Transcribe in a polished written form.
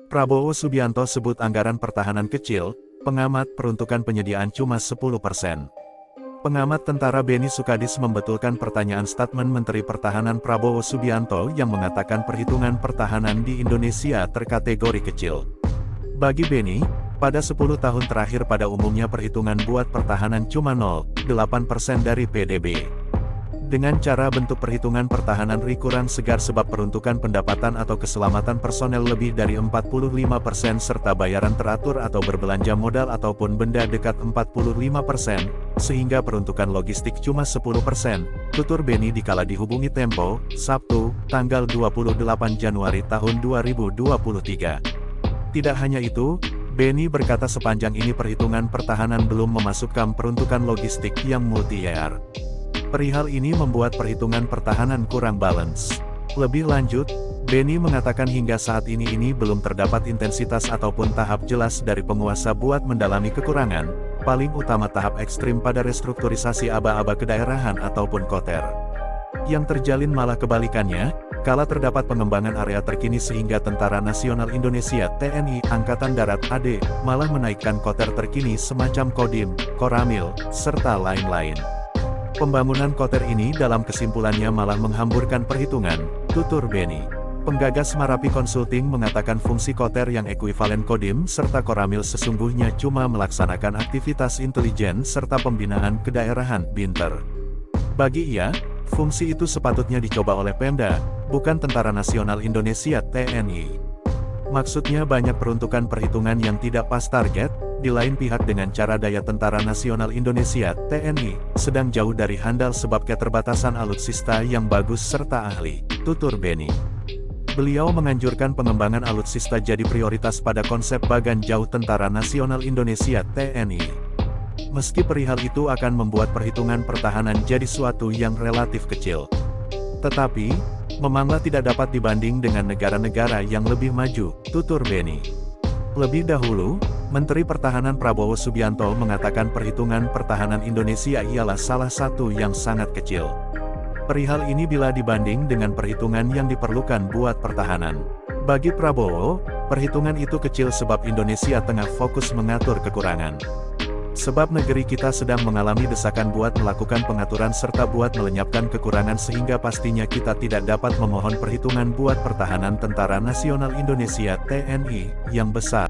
Prabowo Subianto sebut anggaran pertahanan kecil, pengamat peruntukan penyediaan cuma 10%. Pengamat tentara Beni Sukadis membetulkan pertanyaan statement Menteri Pertahanan Prabowo Subianto yang mengatakan perhitungan pertahanan di Indonesia terkategori kecil. Bagi Beni, pada 10 tahun terakhir pada umumnya perhitungan buat pertahanan cuma 0,8% dari PDB. Dengan cara bentuk perhitungan pertahanan kurang segar sebab peruntukan pendapatan atau keselamatan personel lebih dari 45% serta bayaran teratur atau berbelanja modal ataupun benda dekat 45%, sehingga peruntukan logistik cuma 10%, tutur Beni dikala dihubungi Tempo, Sabtu, tanggal 28 Januari tahun 2023. Tidak hanya itu, Beni berkata sepanjang ini perhitungan pertahanan belum memasukkan peruntukan logistik yang multi-year. Perihal ini membuat perhitungan pertahanan kurang balance. Lebih lanjut, Beni mengatakan hingga saat ini belum terdapat intensitas ataupun tahap jelas dari penguasa buat mendalami kekurangan, paling utama tahap ekstrim pada restrukturisasi aba-aba kedaerahan ataupun koter. Yang terjalin malah kebalikannya, kala terdapat pengembangan area terkini sehingga Tentara Nasional Indonesia TNI Angkatan Darat AD malah menaikkan koter terkini semacam Kodim, Koramil, serta lain-lain. Pembangunan koter ini dalam kesimpulannya malah menghamburkan perhitungan, tutur Beni. Penggagas Marapi Consulting mengatakan fungsi koter yang ekuivalen Kodim serta Koramil sesungguhnya cuma melaksanakan aktivitas intelijen serta pembinaan kedaerahan (Binter). Bagi ia, fungsi itu sepatutnya dicoba oleh Pemda, bukan Tentara Nasional Indonesia TNI. Maksudnya banyak peruntukan perhitungan yang tidak pas target, di lain pihak dengan cara daya Tentara Nasional Indonesia (TNI) sedang jauh dari handal sebab keterbatasan alutsista yang bagus serta ahli, tutur Beni. Beliau menganjurkan pengembangan alutsista jadi prioritas pada konsep bagan jauh Tentara Nasional Indonesia (TNI). Meski perihal itu akan membuat perhitungan pertahanan jadi suatu yang relatif kecil. Tetapi, memanglah tidak dapat dibanding dengan negara-negara yang lebih maju, tutur Beni. Lebih dahulu, Menteri Pertahanan Prabowo Subianto mengatakan perhitungan pertahanan Indonesia ialah salah satu yang sangat kecil. Perihal ini bila dibanding dengan perhitungan yang diperlukan buat pertahanan. Bagi Prabowo, perhitungan itu kecil sebab Indonesia tengah fokus mengatur kekurangan. Sebab negeri kita sedang mengalami desakan buat melakukan pengaturan serta buat melenyapkan kekurangan sehingga pastinya kita tidak dapat memohon perhitungan buat pertahanan Tentara Nasional Indonesia (TNI) yang besar.